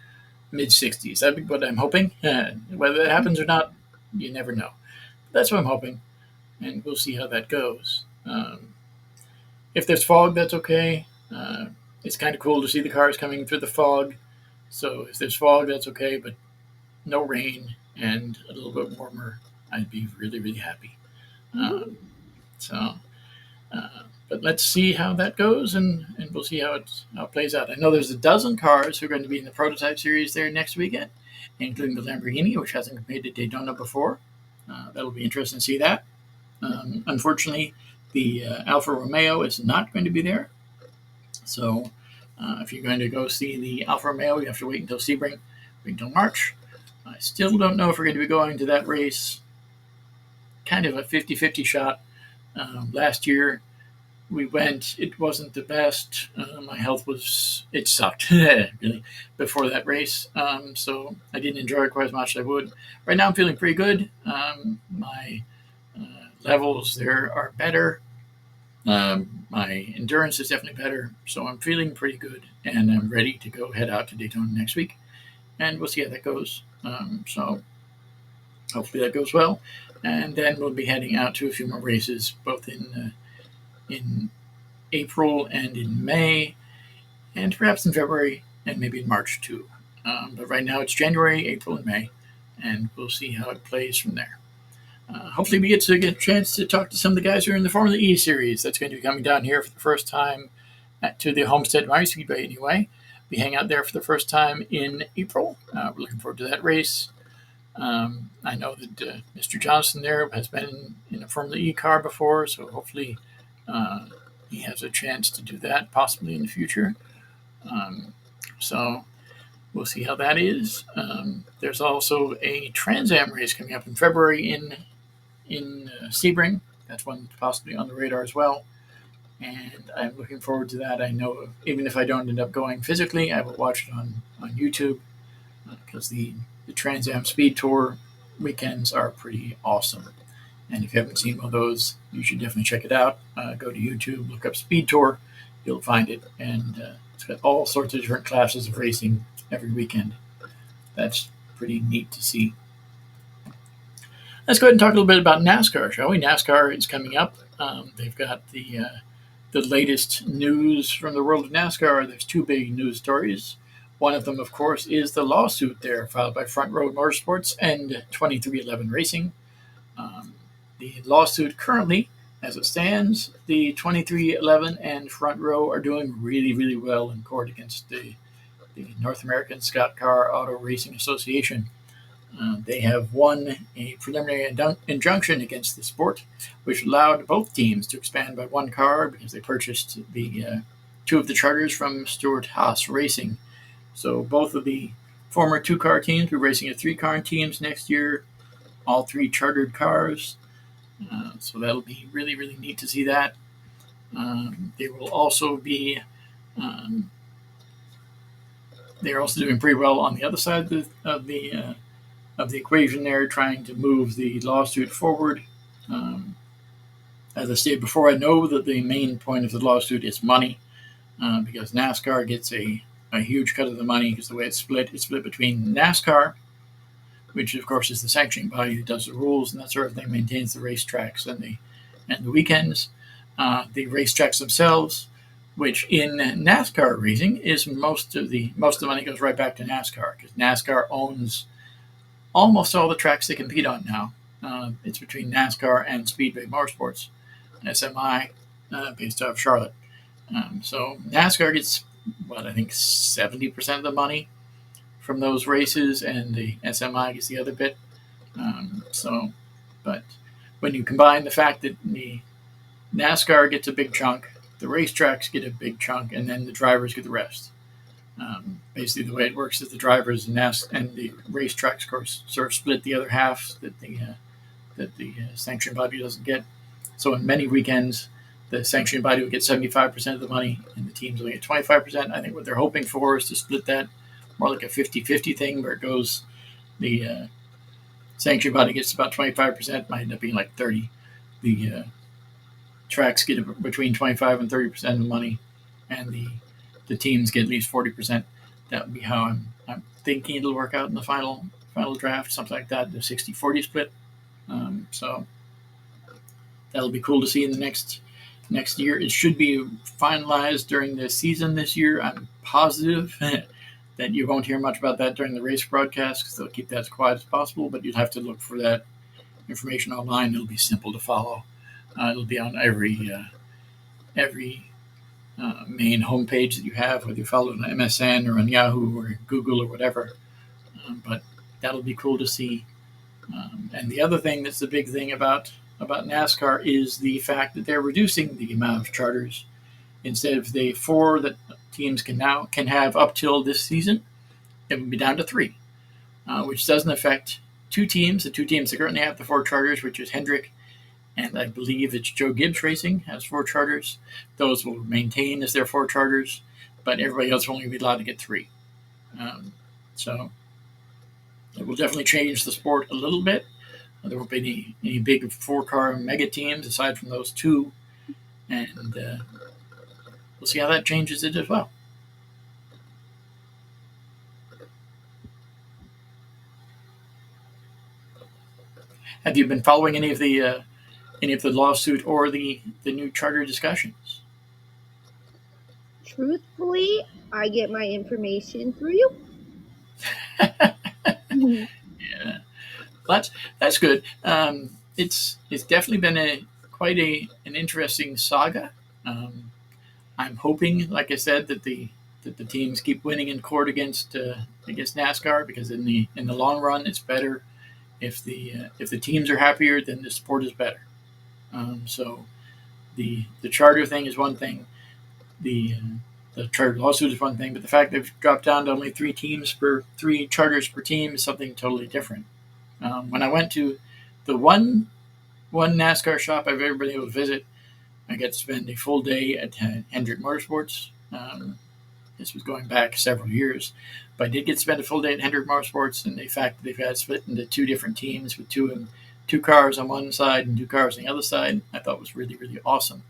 mid 60s. That's what I'm hoping. Whether that happens or not, you never know. That's what I'm hoping, and we'll see how that goes. If there's fog, that's okay. It's kind of cool to see the cars coming through the fog. So if there's fog, that's okay, but no rain and a little bit warmer, I'd be really, really happy. Mhm. Um, so, but let's see how that goes, and we'll see how it plays out. I know there's a dozen cars who are going to be in the prototype series there next weekend, including the Lamborghini, which hasn't competed at Daytona before. That'll be interesting to see that. Unfortunately, the Alfa Romeo is not going to be there. So if you're going to go see the Alfa Romeo, you have to wait until Sebring, wait until March. I still don't know if we're going to be going to that race. Kind of a 50-50 shot. Last year we went. It wasn't the best. My health it sucked really before that race. So I didn't enjoy it quite as much as I would. Right now I'm feeling pretty good. My levels there are better. My endurance is definitely better, so I'm feeling pretty good, and I'm ready to go head out to Daytona next week, and we'll see how that goes. So hopefully that goes well, and then we'll be heading out to a few more races, both in April and in May, and perhaps in February and maybe in March too. But right now it's January, April, and May, and we'll see how it plays from there. Hopefully, we get a chance to talk to some of the guys who are in the Formula E series. That's going to be coming down here for the first time to the Homestead Mile Speedway. Anyway, we hang out there for the first time in April. We're looking forward to that race. I know that Mr. Johnson there has been in a Formula E car before, so hopefully he has a chance to do that possibly in the future. So we'll see how that is. There's also a Trans Am race coming up in February in Sebring. That's one possibly on the radar as well, and I'm looking forward to that. I know even if I don't end up going physically, I will watch it on YouTube because the Trans Am Speed Tour weekends are pretty awesome. And if you haven't seen one of those, you should definitely check it out. Go to YouTube, look up Speed Tour, you'll find it, and it's got all sorts of different classes of racing every weekend. That's pretty neat to see. Let's go ahead and talk a little bit about NASCAR, shall we? NASCAR is coming up. They've got the latest news from the world of NASCAR. There's two big news stories. One of them, of course, is the lawsuit there filed by Front Row Motorsports and 2311 Racing. The lawsuit currently, as it stands, the 2311 and Front Row are doing really, really well in court against the North American Stock Car Auto Racing Association. They have won a preliminary injunction against the sport, which allowed both teams to expand by one car because they purchased the two of the charters from Stewart-Haas Racing. So both of the former two-car teams will be racing as three-car teams next year, all three chartered cars. So that'll be really, really neat to see that. They will also be they're also doing pretty well on the other side of the equation there, trying to move the lawsuit forward. As I stated before, I know that the main point of the lawsuit is money, because NASCAR gets a huge cut of the money because the way it's split between NASCAR, which of course is the sanctioning body that does the rules and that sort of thing, maintains the racetracks and the weekends. The racetracks themselves, which in NASCAR racing is most of the money goes right back to NASCAR because NASCAR owns almost all the tracks they compete on now. It's between NASCAR and Speedway Motorsports, SMI, based out of Charlotte. So NASCAR gets I think 70% of the money from those races, and the SMI gets the other bit. But when you combine the fact that the NASCAR gets a big chunk, the racetracks get a big chunk, and then the drivers get the rest. Basically, the way it works is the drivers and the racetracks, of course, sort of split the other half that the sanctioning body doesn't get. So in many weekends, the sanctioning body will get 75% of the money, and the teams will get 25%. I think what they're hoping for is to split that more like a 50-50 thing, where it goes the sanctioning body gets about 25%, might end up being like 30. The tracks get between 25 and 30% of the money, and the teams get at least 40%. That would be how I'm thinking it'll work out in the final draft, something like that, the 60-40 split. So that'll be cool to see in the next year. It should be finalized during the season this year. I'm positive that you won't hear much about that during the race broadcast because they'll keep that as quiet as possible, but you'll have to look for that information online. It'll be simple to follow. It'll be on every main homepage that you have, whether you follow it on MSN or on Yahoo or Google or whatever. But that'll be cool to see. And the other thing that's the big thing about NASCAR is the fact that they're reducing the amount of charters. Instead of the 4 that teams can have up till this season, it would be down to 3, which doesn't affect the two teams that currently have the 4 charters, which is Hendrick and I believe it's Joe Gibbs Racing has 4 charters. Those will maintain as their 4 charters, but everybody else will only be allowed to get 3. So it will definitely change the sport a little bit. There won't be any big 4-car mega teams aside from those 2, and we'll see how that changes it as well. Have you been following any of the lawsuit or the new charter discussions? Truthfully, I get my information through you. Yeah, that's good. It's definitely been quite an interesting saga. I'm hoping, like I said, that the teams keep winning in court against NASCAR, because in the long run, it's better if the teams are happier, then the sport is better. So the charter thing is one thing. The the charter lawsuit is one thing, but the fact they've dropped down to only three charters per team is something totally different. When I went to the one NASCAR shop I've ever been able to visit, I got to spend a full day at Hendrick Motorsports. This was going back several years, but I did get to spend a full day at Hendrick Motorsports, and the fact that they've had split into two different teams with two cars on one side and two cars on the other side, I thought was really really awesome.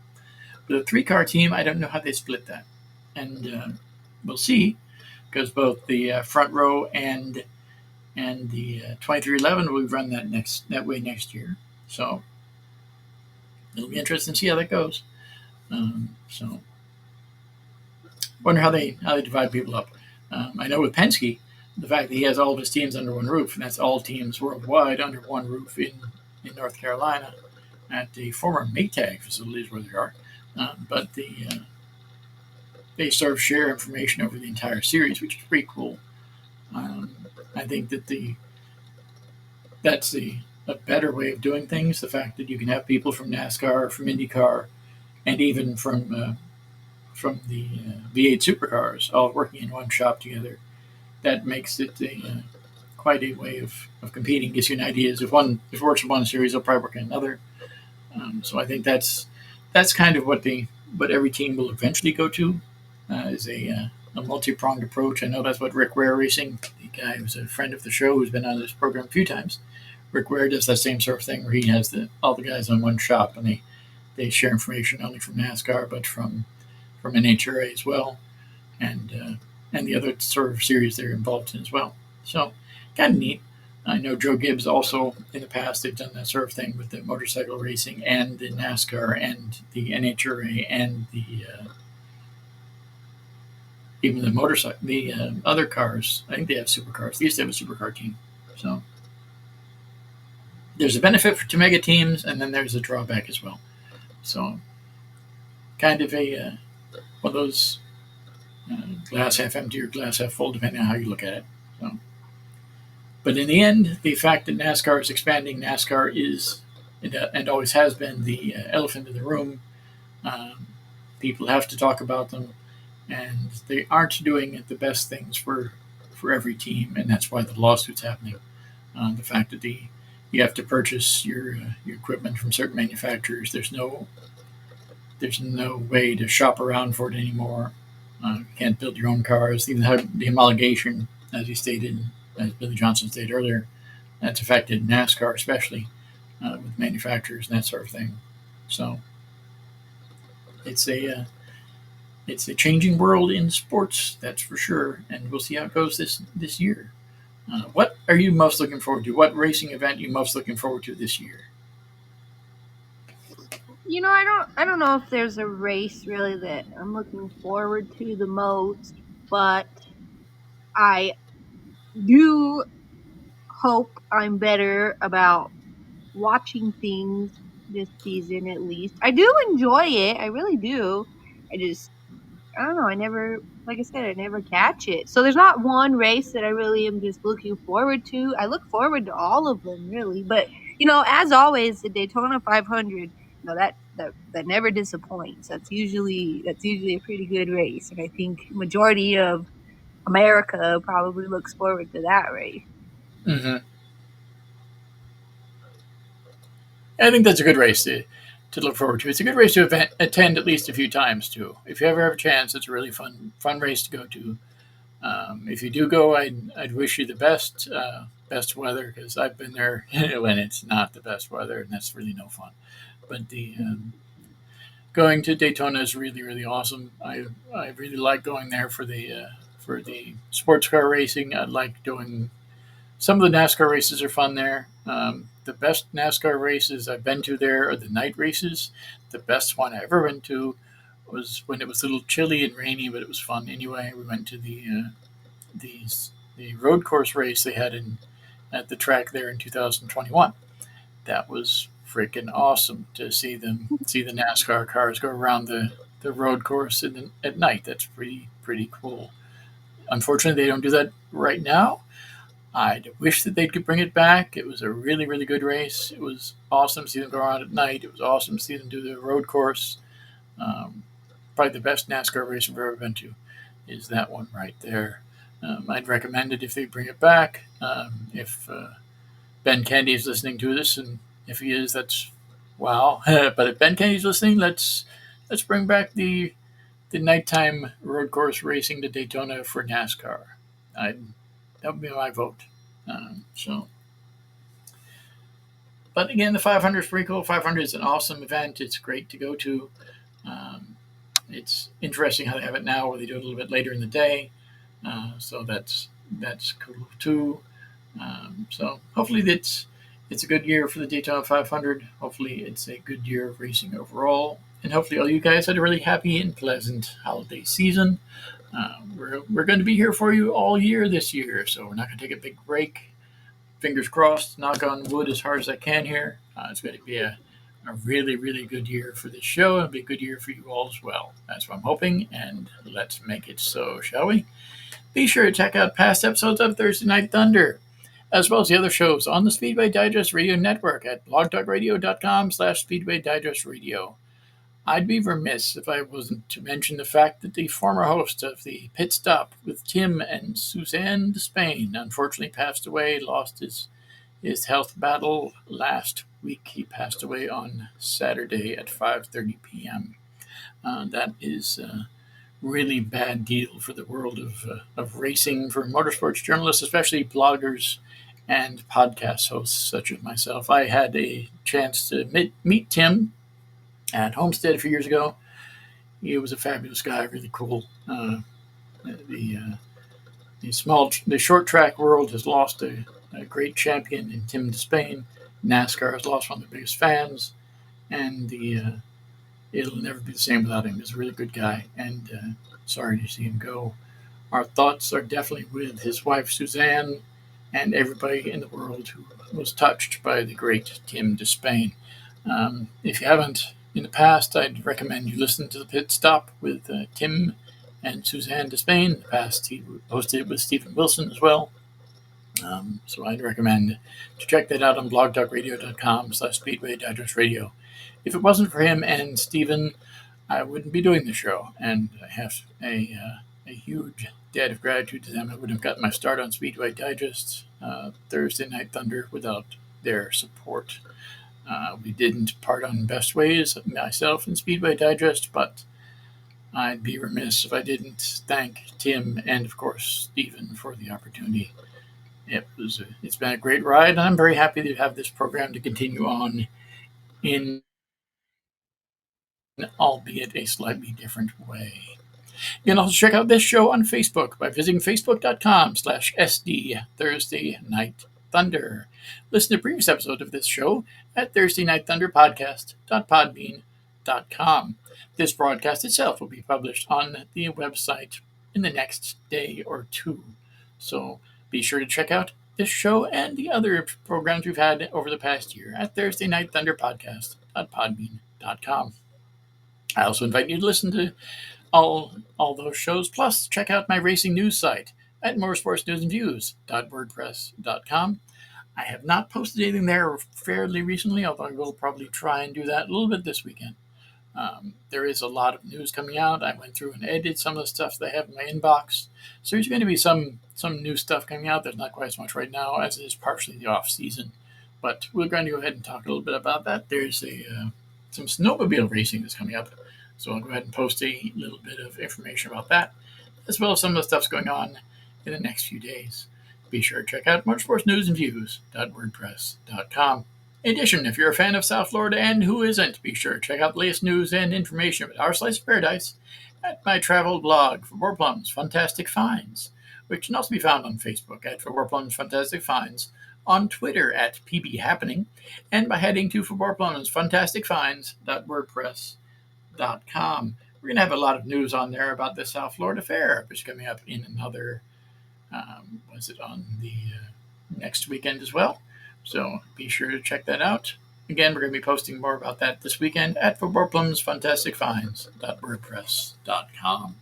But the three-car team, I don't know how they split that, and we'll see, because both the front row and the 2311 will run that way next year. So it'll be interesting to see how that goes. So wonder how they divide people up. I know with Penske, the fact that he has all of his teams under one roof, and that's all teams worldwide under one roof in North Carolina at the former Maytag facilities where they are. But they sort of share information over the entire series, which is pretty cool. I think that's a better way of doing things. The fact that you can have people from NASCAR, from IndyCar, and even from the V8 supercars all working in one shop together. That makes it quite a way of competing. Gives you an idea. If it works in one series, it'll probably work in another. So I think that's kind of what every team will eventually go to, is a multi-pronged approach. I know that's what Rick Ware Racing, the guy who's a friend of the show, who's been on this program a few times. Rick Ware does that same sort of thing where he has all the guys on one shop, and they share information not only from NASCAR but from NHRA as well, and the other sort of series they're involved in as well. So kind of neat. I know Joe Gibbs also in the past they've done that sort of thing with the motorcycle racing and the NASCAR and the NHRA and the even the other cars. I think they have supercars. They used to have a supercar team. So there's a benefit to mega teams, and then there's a drawback as well. So kind of one of those glass half empty or glass half full, depending on how you look at it. So, but in the end, the fact that NASCAR is expanding, NASCAR is and always has been the elephant in the room. Um, People have to talk about them, and they aren't doing the best things for every team, and that's why the lawsuit's happening. The fact that you have to purchase your equipment from certain manufacturers. There's no way to shop around for it anymore. You can't build your own cars. Even the homologation, as he stated, as Billy Johnson stated earlier, that's affected NASCAR especially with manufacturers and that sort of thing. So it's a changing world in sports, that's for sure, and we'll see how it goes this year. What are you most looking forward to? What racing event are you most looking forward to this year? I don't know if there's a race really that I'm looking forward to the most, but I do hope I'm better about watching things this season at least. I do enjoy it. I really do. I don't know. Like I said, I never catch it. So there's not one race that I really am just looking forward to. I look forward to all of them really, but as always, the Daytona 500, that never disappoints. That's usually a pretty good race, and I think majority of America probably looks forward to that race. Mm-hmm. I think that's a good race to look forward to. It's a good race to attend at least a few times too. If you ever have a chance, it's a really fun race to go to. If you do go, I'd wish you the best weather, because I've been there when it's not the best weather, and that's really no fun. But the going to Daytona is really really awesome. I really like going there for the sports car racing. I like doing some of the NASCAR races are fun there. The best NASCAR races I've been to there are the night races. The best one I ever went to was when it was a little chilly and rainy, but it was fun anyway. We went to the the road course race they had at the track there in 2021. That was freaking awesome to see the NASCAR cars go around the road course at night. That's pretty cool. Unfortunately, they don't do that right now. I wish that they could bring it back. It was a really, really good race. It was awesome to see them go around at night. It was awesome to see them do the road course. Um, probably the best NASCAR race I've ever been to is that one right there. I'd recommend it if they bring it back. If Ben Candy is listening to this, and if he is, that's wow. But if Ben Candy's listening, let's bring back the nighttime road course racing to Daytona for NASCAR. I That would be my vote. So, but again, the 500 is pretty cool. 500 is an awesome event. It's great to go to. Um, it's interesting how they have it now, where they do it a little bit later in the day. So that's cool too. So hopefully it's a good year for the Daytona 500. Hopefully it's a good year of racing overall, and hopefully all you guys had a really happy and pleasant holiday season. We're going to be here for you all year this year, so we're not going to take a big break. Fingers crossed, knock on wood as hard as I can here. It's going to be a really, really good year for this show. It'll be a good year for you all as well. That's what I'm hoping, and let's make it so, shall we? Be sure to check out past episodes of Thursday Night Thunder, as well as the other shows on the Speedway Digest Radio Network at blogtalkradio.com/Speedway Digest Radio. I'd be remiss if I wasn't to mention the fact that the former host of the Pit Stop with Tim and Suzanne Despain unfortunately passed away, lost his health battle last week. He passed away on Saturday at 5:30 p.m. That is a really bad deal for the world of racing, for motorsports journalists, especially bloggers and podcast hosts such as myself. I had a chance to meet Tim at Homestead a few years ago. He was a fabulous guy, really cool. The the short track world has lost a great champion in Tim Despain. NASCAR has lost one of their biggest fans, and it'll never be the same without him. He's a really good guy, and sorry to see him go. Our thoughts are definitely with his wife Suzanne and everybody in the world who was touched by the great Tim Despain. If you haven't in the past, I'd recommend you listen to the Pit Stop with Tim and Suzanne Despain. In the past, he hosted it with Stephen Wilson as well. So I'd recommend to check that out on blogtalkradio.com/Speedway Digest Radio. If it wasn't for him and Stephen, I wouldn't be doing the show, and I have a huge debt of gratitude to them. I wouldn't have gotten my start on Speedway Digest Thursday Night Thunder without their support. We didn't part on best ways, myself and Speedway Digest, but I'd be remiss if I didn't thank Tim and, of course, Stephen for the opportunity. It's been a great ride, and I'm very happy to have this program to continue on in, albeit a slightly different way. You can also check out this show on Facebook by visiting facebook.com/SD Thursday Night Thunder. Listen to previous episodes of this show at Thursday Night Thunder Podcast.podbean.com. This broadcast itself will be published on the website in the next day or two. So be sure to check out this show and the other programs we've had over the past year at Thursday Night Thunder Podcast.podbean.com. I also invite you to listen to all those shows, plus check out my racing news site at motorsportsnewsandviews.wordpress.com. I have not posted anything there fairly recently, although I will probably try and do that a little bit this weekend. There is a lot of news coming out. I went through and edited some of the stuff that I have in my inbox. So there's going to be some new stuff coming out. There's not quite as much right now, as it is partially the off season. But we're going to go ahead and talk a little bit about that. There's some snowmobile racing that's coming up. So I'll go ahead and post a little bit of information about that, as well as some of the stuff's going on in the next few days. Be sure to check out motorsportsnewsandviews.wordpress.com. In addition, if you're a fan of South Florida, and who isn't, be sure to check out the latest news and information about Our Slice of Paradise at my travel blog, For More Plums Fantastic Finds, which can also be found on Facebook at For More Plums Fantastic Finds, on Twitter at PB Happening, and by heading to For More Plums Fantastic Finds.wordpress.com. We're going to have a lot of news on there about the South Florida Fair, which is coming up in another, on the next weekend as well. So be sure to check that out. Again, we're going to be posting more about that this weekend at forborplumsfantasticfinds.wordpress.com.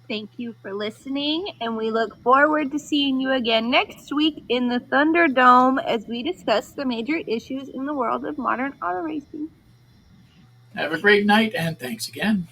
Thank you for listening, and we look forward to seeing you again next week in the Thunderdome as we discuss the major issues in the world of modern auto racing. Have a great night, and thanks again.